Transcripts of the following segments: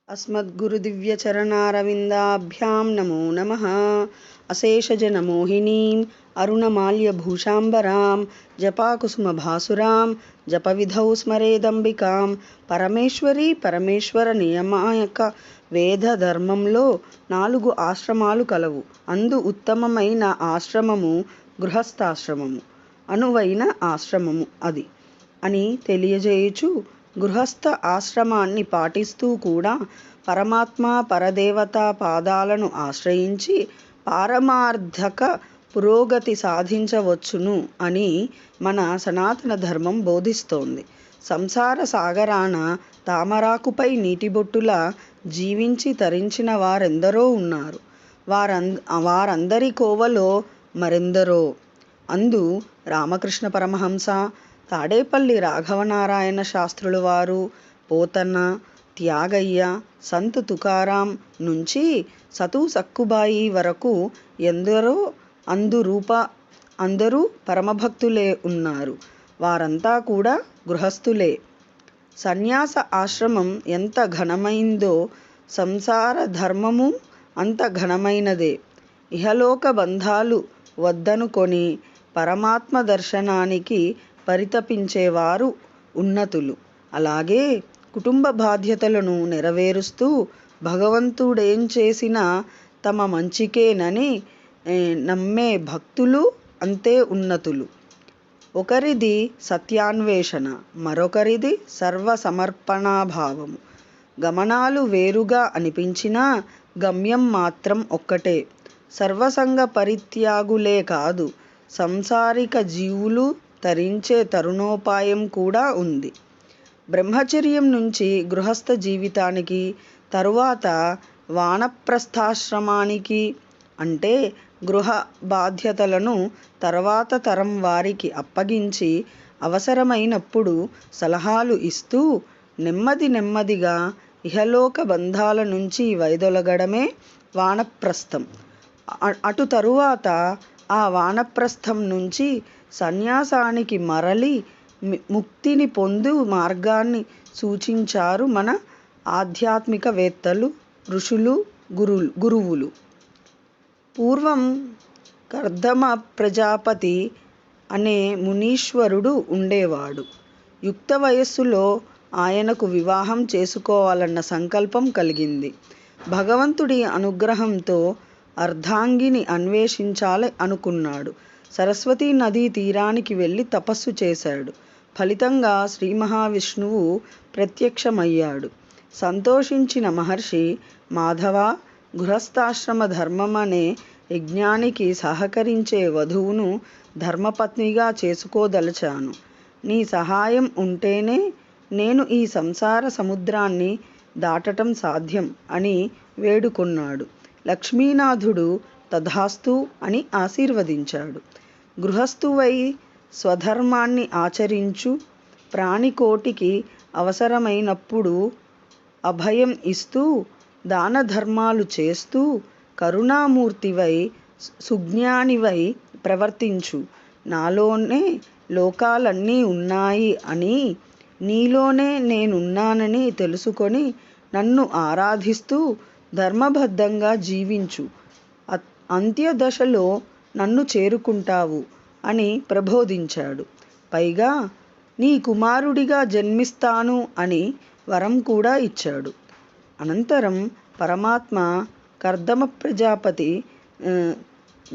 अस्मद्गुरुदिव्यचरणारविन्दाभ्यां नमो नमः। अशेषजनमोहिनीं अरुणमाल्यभूषाम्बरां जपाकुसुमभासुरां जपविधौ स्मरेदम्बिकां परमेश्వరి పరమేశ్వర నియామక వేద ధర్మంలో 4 ఆశ్రమాలు కలవు. అందు ఉత్తమమైన ఆశ్రమము గృహస్థాశ్రమము, అనువైన ఆశ్రమము అది అని తెలియజేయుచు, గృహస్థ ఆశ్రమాన్ని పాటిస్తూ కూడా పరమాత్మ పరదేవత పాదాలను ఆశ్రయించి పారమార్థక పురోగతి సాధించవచ్చును అని మన సనాతన ధర్మం బోధిస్తోంది. సంసార సాగరాన తామరాకుపై నీటిబొట్టులా జీవించి తరించిన వారెందరో ఉన్నారు. వారందరి కోవలో మరెందరో. అందు రామకృష్ణ పరమహంస, తాడేపల్లి రాఘవనారాయణ శాస్త్రుల వారు, పోతన్న, త్యాగయ్య, సంత్ తుకారాం నుంచి సతు సక్కుబాయి వరకు ఎందరో అందరూ పరమభక్తులే ఉన్నారు. వారంతా కూడా గృహస్థులే. సన్యాస ఆశ్రమం ఎంత ఘనమైందో సంసార ధర్మము అంత ఘనమైనదే. ఇహలోక బంధాలు వద్దనుకొని పరమాత్మ దర్శనానికి పరితపించేవారు ఉన్నతులు. అలాగే కుటుంబ బాధ్యతలను నెరవేరుస్తూ భగవంతుడేం చేసినా తమ మంచికేనని నమ్మే భక్తులు అంతే ఉన్నతులు. ఒకరిది సత్యాన్వేషణ, మరొకరిది సర్వసమర్పణాభావము. గమనాలు వేరుగా అనిపించినా గమ్యం మాత్రం ఒక్కటే. సర్వసంగ పరిత్యాగులే కాదు, సంసారిక జీవులు తరించే తరుణోపాయం కూడా ఉంది. బ్రహ్మచర్యం నుంచి గృహస్థ జీవితానికి, తరువాత వానప్రస్థాశ్రమానికి, అంటే గృహ బాధ్యతలను తర్వాత తరం వారికి అప్పగించి అవసరమైనప్పుడు సలహాలు ఇస్తూ నెమ్మదిగా ఇహలోక బంధాల నుంచి వైదొలగడమే వానప్రస్థం. అటు తరువాత ఆ వానప్రస్థం నుంచి సన్యాసానికి మరలి ముక్తిని పొందు మార్గాన్ని సూచించారు మన ఆధ్యాత్మికవేత్తలు, ఋషులు, గురువులు. పూర్వం కర్దమ ప్రజాపతి అనే మునీశ్వరుడు ఉండేవాడు. యుక్త వయస్సులో ఆయనకు వివాహం చేసుకోవాలన్న సంకల్పం కలిగింది. భగవంతుడి అనుగ్రహంతో అర్ధాంగిని అన్వేషించాలి అనుకున్నాడు. సరస్వతీ నదీ తీరానికి వెళ్ళి తపస్సు చేశాడు. ఫలితంగా శ్రీ మహావిష్ణువు ప్రత్యక్షమయ్యాడు. సంతోషించిన మహర్షి, మాధవ, గృహస్థాశ్రమ ధర్మమనే యజ్ఞానికి సహకరించే వధువును ధర్మపత్నిగా చేసుకోదలచాను. నీ సహాయం ఉంటేనే నేను ఈ సంసార సముద్రాన్ని దాటటం సాధ్యం అని వేడుకొన్నాడు. లక్ష్మీనాథుడు తథాస్తు అని ఆశీర్వదించాడు. గృహస్థువై స్వధర్మాన్ని ఆచరించు, ప్రాణికోటికి అవసరమైనప్పుడు అభయం ఇస్తూ దాన ధర్మాలు చేస్తూ కరుణామూర్తివై సుజ్ఞానివై ప్రవర్తించు. నాలోనే లోకాలన్నీ ఉన్నాయి అని, నీలోనే నేనున్నానని తెలుసుకొని నన్ను ఆరాధిస్తూ ధర్మబద్ధంగా జీవించు. అంత్యదశలో నన్ను చేరుకుంటావు అని ప్రబోధించాడు. పైగా నీ కుమారుడిగా జన్మిస్తాను అని వరం కూడా ఇచ్చాడు. అనంతరం పరమాత్మ కర్దమ ప్రజాపతి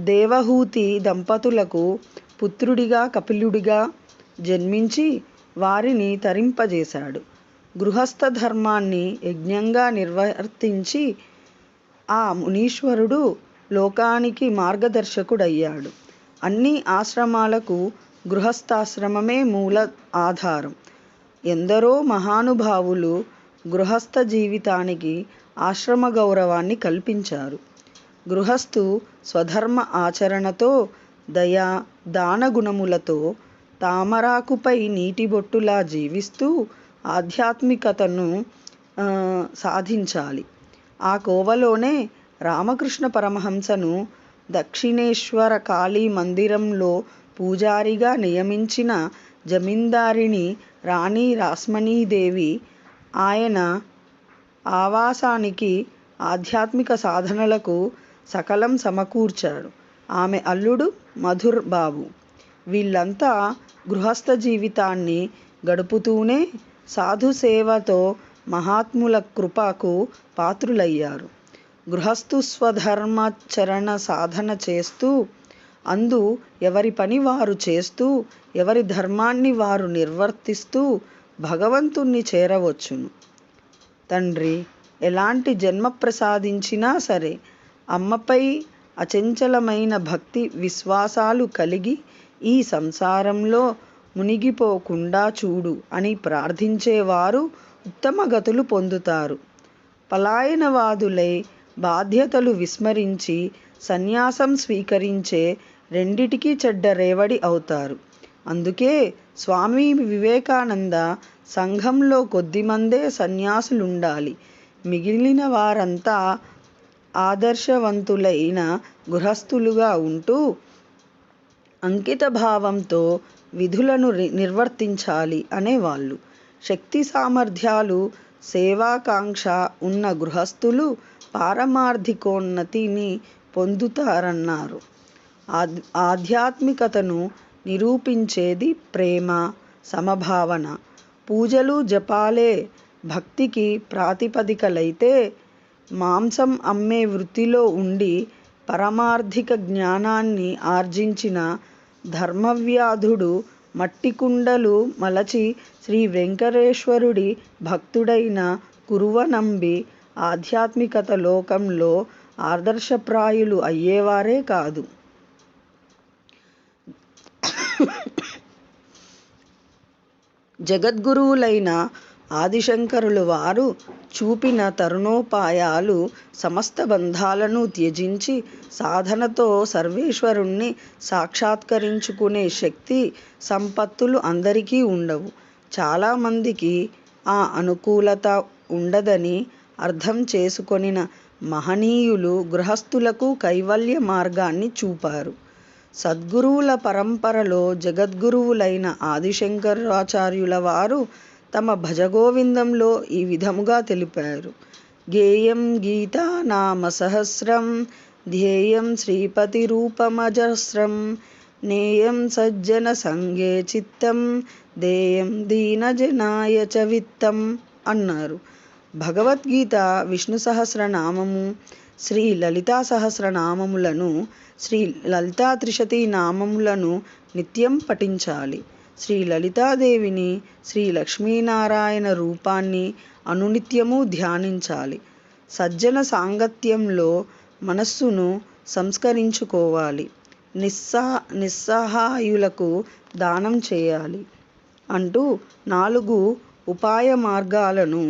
దేవహూతి దంపతులకు పుత్రుడిగా కపిలుడిగా జన్మించి వారిని తరింపజేశాడు. గృహస్థ ధర్మాన్ని యజ్ఞంగా నిర్వర్తించి ఆ మునీశ్వరుడు లోకానికి మార్గదర్శకుడయ్యాడు. అన్ని ఆశ్రమాలకు గృహస్థాశ్రమమే మూల ఆధారం. ఎందరో మహానుభావులు గృహస్థ జీవితానికి ఆశ్రమ గౌరవాన్ని కల్పించారు. గృహస్థు స్వధర్మ ఆచరణతో, దయా దాన గుణములతో తామరాకుపై నీటిబొట్టులా జీవిస్తూ ఆధ్యాత్మికతను సాధించాలి. ఆ కోవలోనే రామకృష్ణ పరమహంసను దక్షిణేశ్వర కాళీ మందిరంలో పూజారిగా నియమించిన జమీందారిణి రాణి రాస్మణీదేవి ఆయన ఆవాసానికి, ఆధ్యాత్మిక సాధనలకు సకలం సమకూర్చాడు. ఆమె అల్లుడు మధుర్ బాబు. వీళ్ళంతా గృహస్థ జీవితాన్ని గడుపుతూనే సాధుసేవతో మహాత్ముల కృపకు పాత్రులయ్యారు. గృహస్థు స్వధర్మాచరణ సాధన చేస్తూ, అందు ఎవరి పని వారు చేస్తూ, ఎవరి ధర్మాన్ని వారు నిర్వర్తిస్తూ భగవంతుణ్ణి చేరవచ్చును. తండ్రి ఎలాంటి జన్మ ప్రసాదించినా సరే అమ్మపై అచంచలమైన భక్తి విశ్వాసాలు కలిగి ఈ సంసారంలో మునిగిపోకుండా చూడు అని ప్రార్థించేవారు ఉత్తమ గతులు పొందుతారు. పలాయనవాదులై బాధ్యతలు విస్మరించి సన్యాసం స్వీకరించే రెండిటికీ చెడ్డ రేవడి అవుతారు. అందుకే స్వామి వివేకానంద సంఘంలో కొద్దిమందే సన్యాసులుండాలి, మిగిలిన వారంతా ఆదర్శవంతులైన గృహస్థులుగా ఉంటూ అంకిత భావంతో విధులను నిర్వర్తించాలి అనేవాళ్ళు. శక్తి సామర్థ్యాలు, సేవాకాంక్ష ఉన్న గృహస్థులు పారమార్థికోన్నతిని పొందుతారన్నారు. ఆధ్యాత్మికతను నిరూపించేది ప్రేమ, సమభావన. పూజలు జపాలే భక్తికి ప్రాతిపదికలైతే మాంసం అమ్మే వృత్తిలో ఉండి పరమార్థిక జ్ఞానాన్ని ఆర్జించిన ధర్మవ్యాధుడు మట్టి కుండలు మలచి శ్రీ వెంకటేశ్వరుడి భక్తుడైన కురువనంబి ఆధ్యాత్మికత లోకంలో ఆదర్శప్రాయులు అయ్యేవారే కాదు. జగద్గురువులైన ఆదిశంకరులు వారు చూపిన తరుణోపాయాలు సమస్త బంధాలను త్యజించి సాధనతో సర్వేశ్వరుణ్ణి సాక్షాత్కరించుకునే శక్తి సంపత్తులు అందరికీ ఉండవు. చాలామందికి ఆ అనుకూలత ఉండదని అర్థం చేసుకొనిన మహనీయులు గృహస్థులకు కైవల్య మార్గాన్ని చూపారు. సద్గురువుల పరంపరలో జగద్గురువులైన ఆదిశంకరాచార్యుల వారు తమ భజగోవిందంలో ఈ విధముగా తెలిపారు. గేయం గీతా నామ సహస్రం, ధ్యేయం శ్రీపతి రూపమజస్రం, నేయం సజ్జన సంగే చిత్తం, దేయం దీనజనాయ చ విత్తం అన్నారు. భగవద్గీత, విష్ణు సహస్రనామము, శ్రీ లలితా సహస్రనామములను, శ్రీ లలితా త్రిశతి నామములను నిత్యం పఠించాలి. శ్రీ లలితాదేవిని, శ్రీ లక్ష్మీనారాయణ రూపాన్ని అనునిత్యము ధ్యానించాలి. సజ్జన సాంగత్యంలో మనస్సును సంస్కరించుకోవాలి. నిస్సహాయులకు దానం చేయాలి అంటూ 4 ఉపాయ మార్గాలను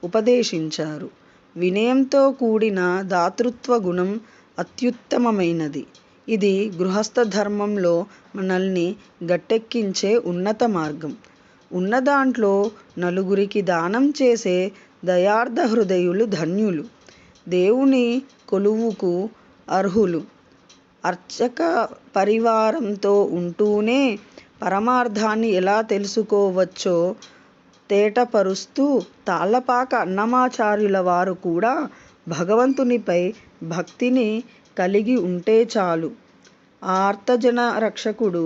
ఉపదేశించారు. వినయంతో కూడిన దాతృత్వ గుణం అత్యుత్తమమైనది. ఇది గృహస్థ ధర్మంలో మనల్ని గట్టెక్కించే ఉన్నత మార్గం. ఉన్నదాంట్లో నలుగురికి దానం చేసే దయార్ధ హృదయులు ధన్యులు, దేవుని కొలువుకు అర్హులు. అర్చక పరివారంతో ఉంటూనే పరమార్థాన్ని ఎలా తెలుసుకోవచ్చో తేటపరుస్తూ తాళ్లపాక అన్నమాచార్యుల వారు కూడా భగవంతునిపై భక్తిని కలిగి ఉంటే చాలు, ఆర్తజన రక్షకుడు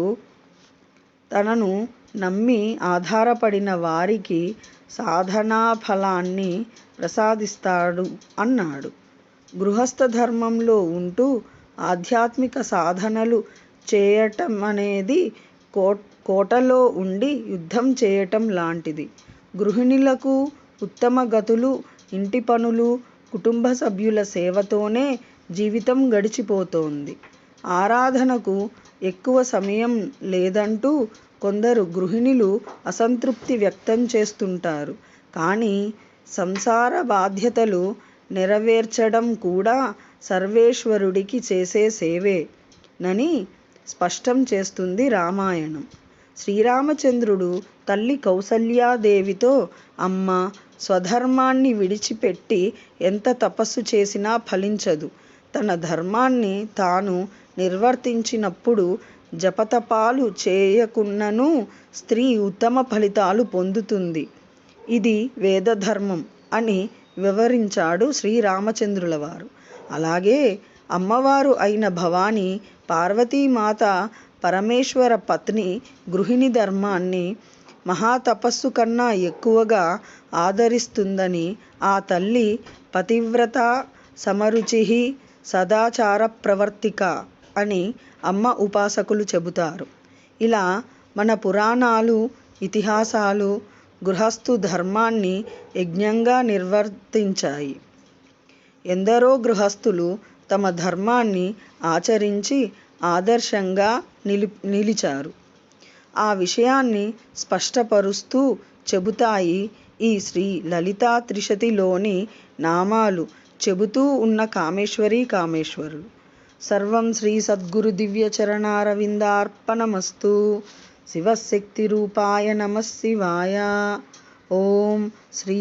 తనను నమ్మి ఆధారపడిన వారికి సాధనా ఫలాన్ని ప్రసాదిస్తాడు అన్నాడు. గృహస్థ ధర్మంలో ఉంటూ ఆధ్యాత్మిక సాధనలు చేయటమనేది కోటలో ఉండి యుద్ధం చేయటం లాంటిది. గృహిణులకు ఉత్తమ గతులు, ఇంటి పనులు, కుటుంబ సభ్యుల సేవతోనే జీవితం గడిచిపోతోంది. ఆరాధనకు ఎక్కువ సమయం లేదంటూ కొందరు గృహిణులు అసంతృప్తి వ్యక్తం చేస్తుంటారు. కానీ సంసార బాధ్యతలు నెరవేర్చడం కూడా సర్వేశ్వరుడికి చేసే సేవే నని స్పష్టం చేస్తుంది రామాయణం. శ్రీరామచంద్రుడు తల్లి కౌసల్యాదేవితో, అమ్మ, స్వధర్మాన్ని విడిచిపెట్టి ఎంత తపస్సు చేసినా ఫలించదు. తన ధర్మాన్ని తాను నిర్వర్తించినప్పుడు జపతపాలు చేయకున్నను స్త్రీ ఉత్తమ ఫలితాలు పొందుతుంది. ఇది వేదధర్మం అని వివరించాడు శ్రీరామచంద్రుల వారు. అలాగే అమ్మవారు అయిన భవానీ పార్వతీమాత పరమేశ్వర పత్ని గృహిణి ధర్మాన్ని మహాతపస్సు కన్నా ఎక్కువగా ఆదరిస్తుందని, ఆ తల్లి పతివ్రత సమరుచి సదాచార ప్రవర్తిక అని అమ్మ ఉపాసకులు చెబుతారు. ఇలా మన పురాణాలు, ఇతిహాసాలు గృహస్థు ధర్మాన్ని యజ్ఞంగా నిర్వర్తించాయి. ఎందరో గృహస్థులు తమ ధర్మాన్ని ఆచరించి ఆదర్శంగా నిలిచారు. ఆ విషయాన్ని స్పష్టపరుస్తూ చెబుతాయి ఈ శ్రీ లలితా త్రిశతిలోని నామాలు చెబుతూ ఉన్న కామేశ్వరీ కామేశ్వరులు. సర్వం శ్రీ సద్గురు దివ్య చరణారవిందార్పణమస్తు. శివశక్తి రూపాయ నమః శివాయ. ఓం శ్రీ